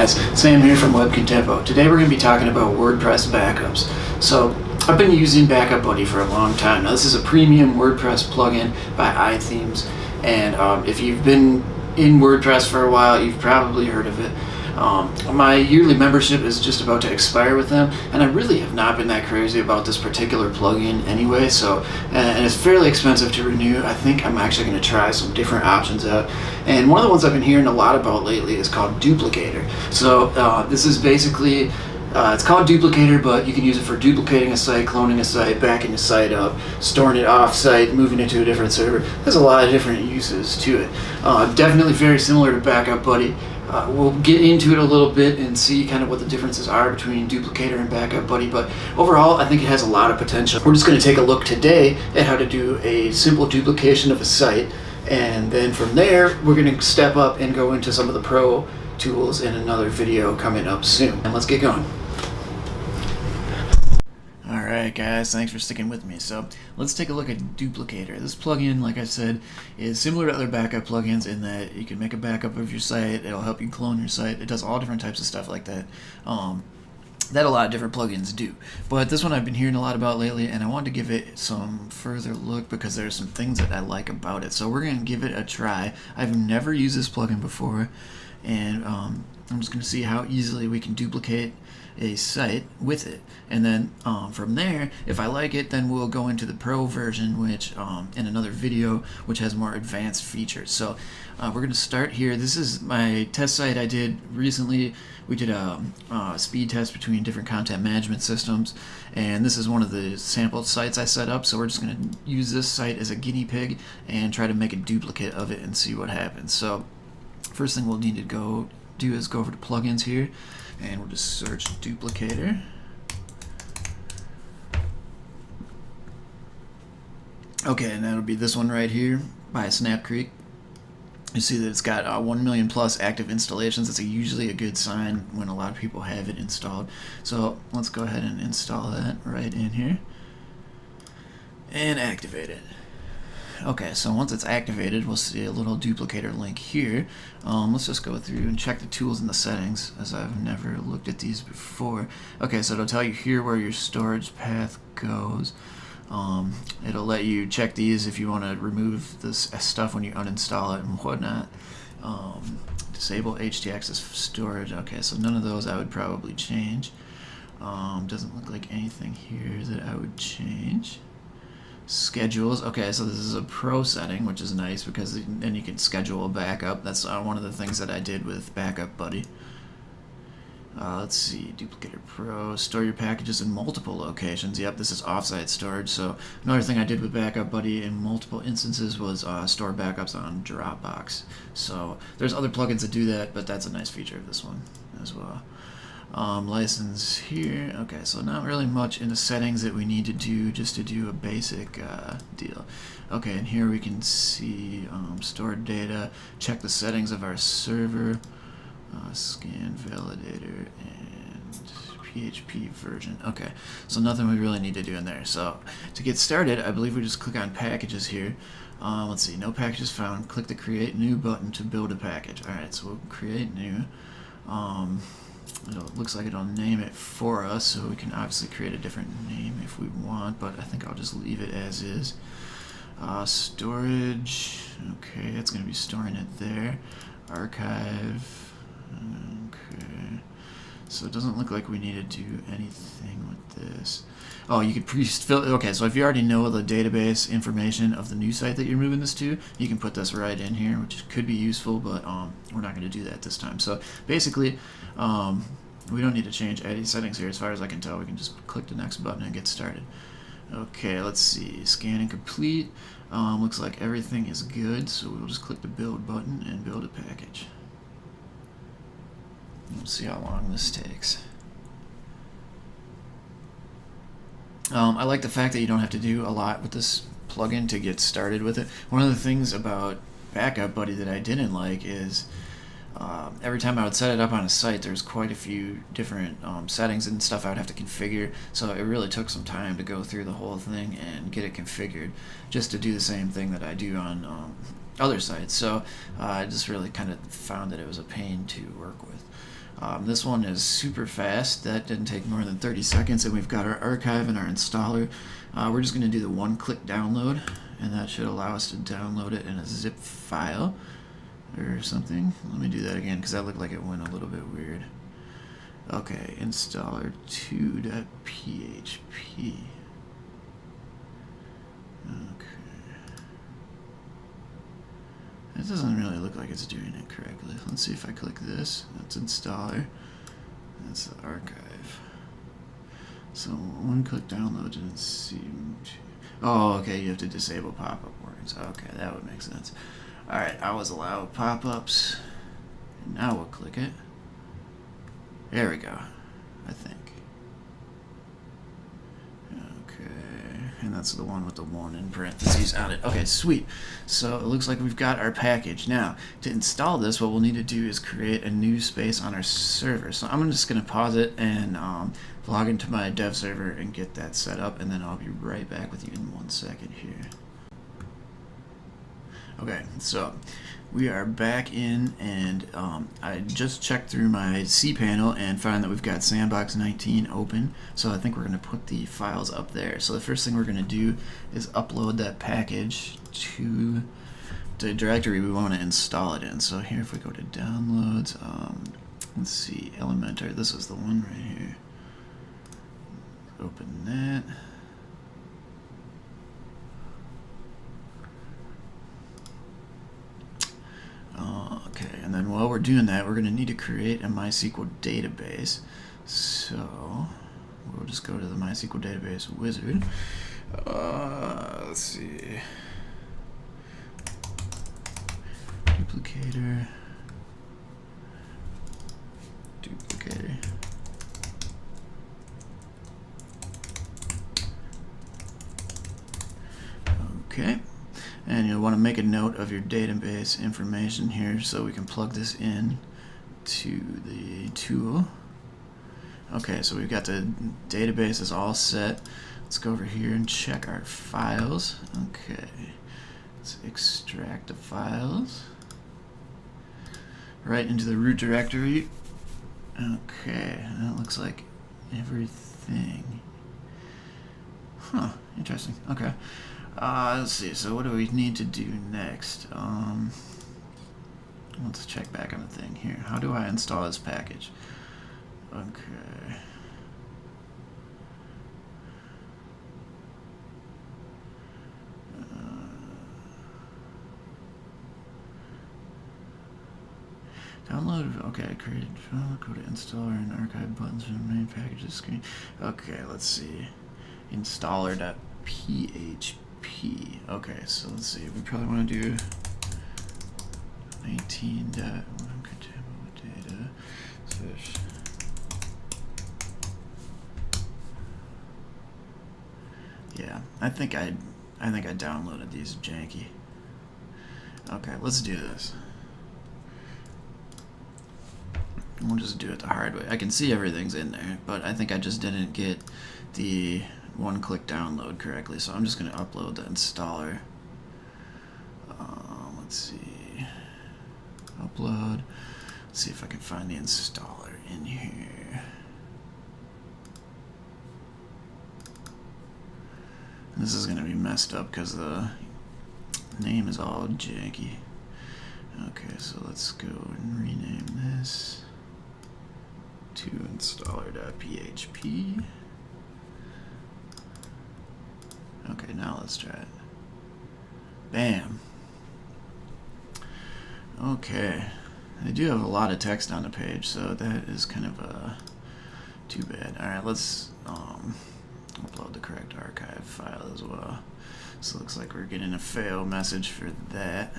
guys, Sam here from WebContempo. Today we're going to be talking about WordPress backups. So I've been using Backup Buddy for a long time. Now this is a premium WordPress plugin by iThemes, and if you've been in WordPress for a while, you've probably heard of it. My yearly membership is just about to expire with them, and I really have not been that crazy about this particular plugin anyway, so and it's fairly expensive to renew. I think I'm actually going to try some different options out, and one of the ones I've been hearing a lot about lately is called Duplicator. So this is basically it's called Duplicator, but you can use it for duplicating a site, cloning a site, backing a site up, storing it off-site, moving it to a different server. There's a lot of different uses to it. Definitely very similar to Backup Buddy. We'll get into it a little bit and see kind of what the differences are between Duplicator and Backup Buddy, but overall I think it has a lot of potential. We're just going to take a look today at how to do a simple duplication of a site, and then from there we're going to step up and go into some of the pro tools in another video coming up soon. And let's get going. Alright guys, thanks for sticking with me. So let's take a look at Duplicator. This plugin, like I said, is similar to other backup plugins in that you can make a backup of your site, it'll help you clone your site, it does all different types of stuff like that. That a lot of different plugins do. But this one I've been hearing a lot about lately, and I wanted to give it some further look because there's some things that I like about it. So we're going to give it a try. I've never used this plugin before, and I'm just going to see how easily we can duplicate a site with it, and then from there, if I like it, then we'll go into the pro version, which in another video, which has more advanced features. So we're going to start here. This is my test site I did recently. We did a speed test between different content management systems, and this is one of the sample sites I set up. So we're just going to use this site as a guinea pig and try to make a duplicate of it and see what happens. So first thing we'll need to do is go over to plugins here, and we'll just search Duplicator. Okay, and that'll be this one right here by Snap Creek. You see that it's got 1 million plus active installations. It's usually a good sign when a lot of people have it installed. So let's go ahead and install that right in here and activate it. Okay, so once it's activated, we'll see a little duplicator link here. Let's just go through and check the tools and the settings, as I've never looked at these before. Okay, so it'll tell you here where your storage path goes. It'll let you check these if you want to remove this stuff when you uninstall it and whatnot. Disable htaccess storage. Okay, so none of those I would probably change. Doesn't look like anything here that I would change. Schedules. Okay, so this is a pro setting, which is nice because then you can schedule a backup. That's one of the things that I did with Backup Buddy. Let's see, Duplicator Pro. Store your packages in multiple locations. Yep, this is offsite storage. So another thing I did with Backup Buddy in multiple instances was store backups on Dropbox. So there's other plugins that do that, but that's a nice feature of this one as well. License here. Okay, so not really much in the settings that we need to do just to do a basic deal. Okay, and here we can see stored data, check the settings of our server, scan validator, and PHP version. Okay, so nothing we really need to do in there. So to get started, I believe we just click on packages here. Let's see, no packages found. Click the create new button to build a package. Alright, so we'll create new. It looks like it'll name it for us, so we can obviously create a different name if we want, but I think I'll just leave it as is. Storage, okay, it's going to be storing it there. Archive, okay, so it doesn't look like we need to do anything with this. Oh, you could pre-fill. Okay, so if you already know the database information of the new site that you're moving this to, you can put this right in here, which could be useful, but we're not going to do that this time. So basically, we don't need to change any settings here as far as I can tell. We can just click the next button and get started. Okay, let's see. Scanning complete. Looks like everything is good, so we'll just click the build button and build a package. We'll see how long this takes. I like the fact that you don't have to do a lot with this plugin to get started with it. One of the things about Backup Buddy that I didn't like is every time I would set it up on a site, there's quite a few different settings and stuff I would have to configure, so it really took some time to go through the whole thing and get it configured just to do the same thing that I do on other sites. So I just really kind of found that it was a pain to work with. This one is super fast. That didn't take more than 30 seconds, and we've got our archive and our installer. We're just going to do the one-click download, and that should allow us to download it in a zip file or something. Let me do that again because that looked like it went a little bit weird. Okay, installer2.php. It doesn't really look like it's doing it correctly. Let's see if I click this. That's installer. That's the archive. So one-click download didn't seem to... Oh, okay, you have to disable pop-up warnings. Okay, that would make sense. Alright, I was allowed pop-ups. Now we'll click it. There we go, I think. And that's the one with the 1 in parentheses on it. Okay, sweet. So it looks like we've got our package. Now, to install this, what we'll need to do is create a new space on our server. So I'm just going to pause it and log into my dev server and get that set up, and then I'll be right back with you in 1 second here. Okay, so we are back in, and I just checked through my cPanel and found that we've got Sandbox 19 open, so I think we're going to put the files up there. So the first thing we're going to do is upload that package to the directory we want to install it in. So here, if we go to downloads, let's see, Elementor, this is the one right here. Open that. Okay, and then while we're doing that, we're going to need to create a MySQL database. So we'll just go to the MySQL database wizard. Let's see. Duplicator. Okay. And you'll want to make a note of your database information here so we can plug this in to the tool. Okay, so we've got the database is all set. Let's go over here and check our files. Okay, let's extract the files right into the root directory. Okay, that looks like everything. Huh, interesting. Okay. Let's see, so what do we need to do next? Let's check back on the thing here. How do I install this package? Okay. Download, okay, create, go to installer and archive buttons from the main packages screen. Okay, let's see. Installer.php. Okay, so let's see. We probably want to do 19. Data. Yeah, I think I downloaded these janky. Okay, let's do this. We'll just do it the hard way. I can see everything's in there, but I think I just didn't get the one-click download correctly, so I'm just going to upload the installer. Let's see. Upload. Let's see if I can find the installer in here. This is going to be messed up because the name is all janky. Okay, so let's go and rename this to installer.php. Okay, now let's try it. Bam. Okay. They do have a lot of text on the page, so that is kind of too bad. Alright, let's upload the correct archive file as well. So it looks like we're getting a fail message for that.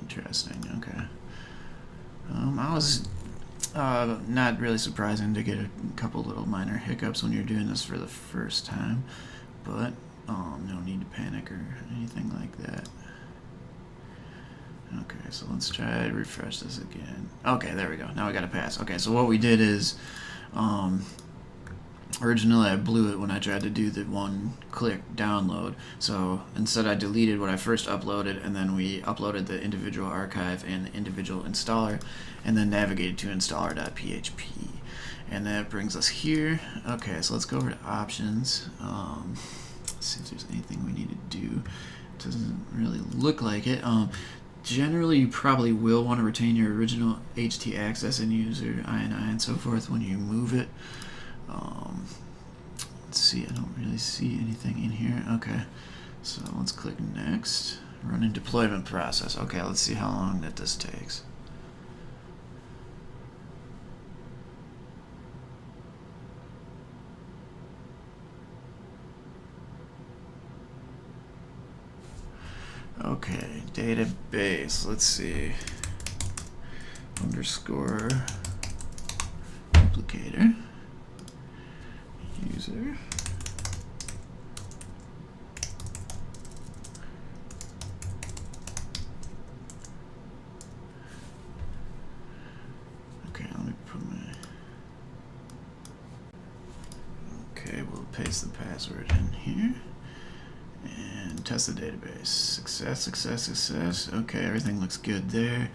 Interesting. Okay. I was not really surprising to get a couple little minor hiccups when you're doing this for the first time, but no need to panic or anything like that. Okay, so let's try to refresh this again. Okay, there we go. Now we got a pass. Okay, so what we did is, originally I blew it when I tried to do the one-click download. So instead I deleted what I first uploaded, and then we uploaded the individual archive and the individual installer, and then navigated to installer.php. And that brings us here. Okay, so let's go over to options. See if there's anything we need to do. It doesn't really look like it. Generally, you probably will want to retain your original htaccess and user INI and so forth when you move it. Let's see, I don't really see anything in here. Okay, so let's click next. Running deployment process. Okay, let's see how long that this takes. Okay, database, let's see, underscore duplicator, user, okay, let me put my, okay, we'll paste the password in here. And test the database. Success, success, success. Okay, everything looks good there.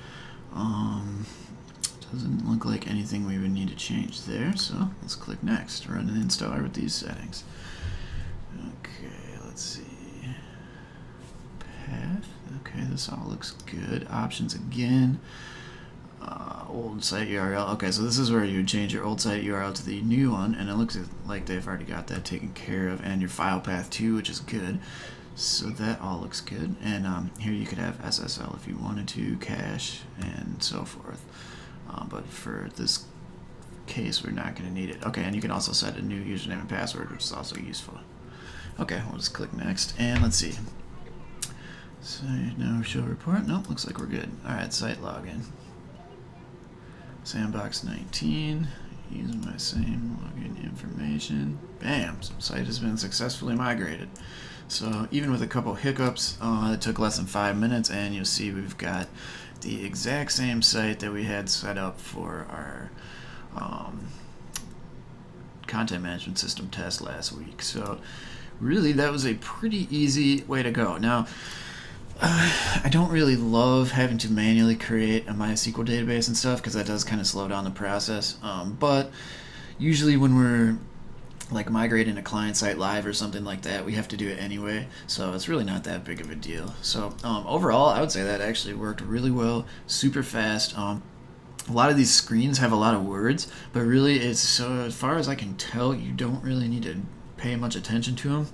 Doesn't look like anything we would need to change there, so let's click next. Run an installer with these settings. Okay, let's see. Path. Okay, this all looks good. Options again. Old site URL. Okay, so this is where you would change your old site URL to the new one, and it looks like they've already got that taken care of, and your file path too, which is good. So that all looks good. And here you could have SSL if you wanted to, cache, and so forth. But for this case, we're not going to need it. Okay, and you can also set a new username and password, which is also useful. Okay, we'll just click next, and let's see. So now show report. Nope, looks like we're good. All right, site login. Sandbox 19, using my same login information. Bam, site has been successfully migrated. So even with a couple hiccups, it took less than 5 minutes, and you'll see we've got the exact same site that we had set up for our content management system test last week. So really, that was a pretty easy way to go. Now, I don't really love having to manually create a MySQL database and stuff, because that does kind of slow down the process. But usually when we're like migrating a client site live or something like that, we have to do it anyway, so it's really not that big of a deal. So overall, I would say that actually worked really well, super fast. A lot of these screens have a lot of words, but really, it's, so as far as I can tell, you don't really need to pay much attention to them,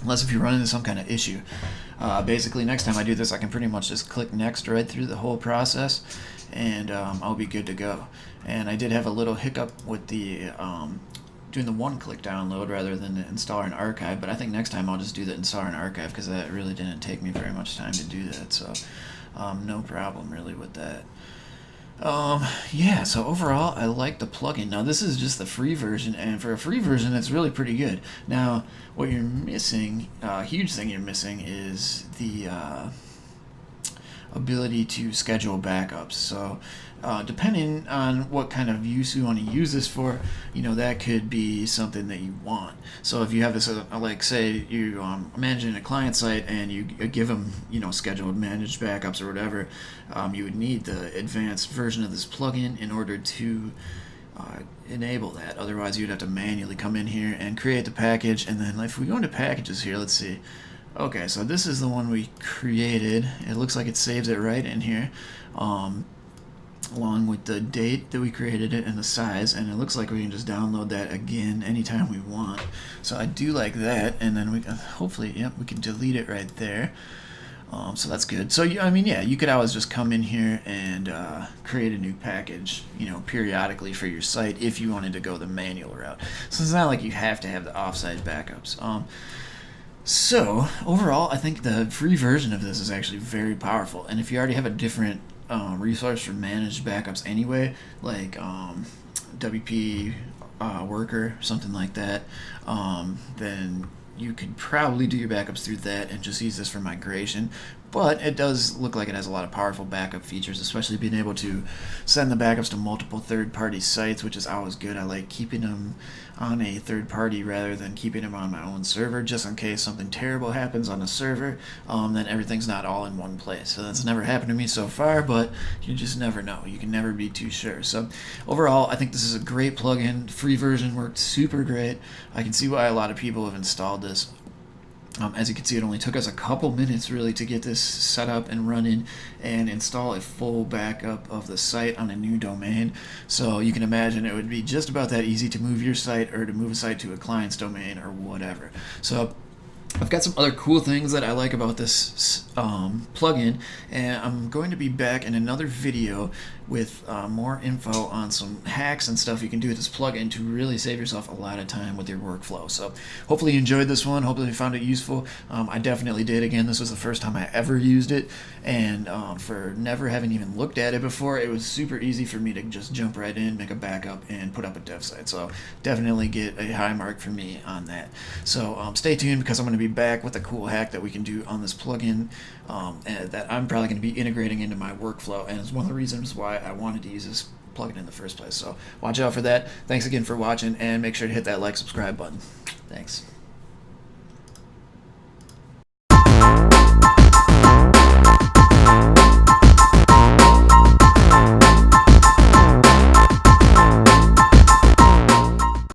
unless if you run into some kind of issue. Basically, next time I do this, I can pretty much just click next right through the whole process, and I'll be good to go. And I did have a little hiccup with the doing the one-click download rather than the installer and archive, but I think next time I'll just do the installer and archive, because that really didn't take me very much time to do that, so no problem really with that. Yeah, so overall, I like the plugin. Now, this is just the free version, and for a free version, it's really pretty good. Now, what you're missing, huge thing you're missing, is the ability to schedule backups. So depending on what kind of use you want to use this for, that could be something that you want. So if you have this, like say you managing a client site and you give them, scheduled managed backups or whatever, you would need the advanced version of this plugin in order to enable that. Otherwise, you'd have to manually come in here and create the package. And then if we go into packages here, let's see. Okay, so this is the one we created. It looks like it saves it right in here, along with the date that we created it and the size, and it looks like we can just download that again anytime we want. So I do like that, and then we hopefully, yep, we can delete it right there. So that's good. So I mean, yeah, you could always just come in here and create a new package, periodically for your site if you wanted to go the manual route. So it's not like you have to have the offsite backups. So overall, I think the free version of this is actually very powerful. And if you already have a different resource for managed backups anyway, like WP Worker, something like that, then you could probably do your backups through that and just use this for migration. But it does look like it has a lot of powerful backup features, especially being able to send the backups to multiple third-party sites, which is always good. I like keeping them on a third party rather than keeping them on my own server, just in case something terrible happens on the server, then everything's not all in one place. So that's never happened to me so far, but you just never know. You can never be too sure. So overall, I think this is a great plugin. Free version worked super great. I can see why a lot of people have installed this. As you can see, it only took us a couple minutes really to get this set up and running and install a full backup of the site on a new domain. So you can imagine it would be just about that easy to move your site or to move a site to a client's domain or whatever. So I've got some other cool things that I like about this plugin, and I'm going to be back in another video with more info on some hacks and stuff you can do with this plugin to really save yourself a lot of time with your workflow. So hopefully you enjoyed this one. Hopefully you found it useful. I definitely did. Again, this was the first time I ever used it, and for never having even looked at it before, it was super easy for me to just jump right in, make a backup, and put up a dev site. So definitely get a high mark from me on that. So stay tuned, because I'm going to be back with a cool hack that we can do on this plugin that I'm probably going to be integrating into my workflow, and it's one of the reasons why I wanted to use this plugin in the first place. So watch out for that. Thanks again for watching, and make sure to hit that like, subscribe button. Thanks.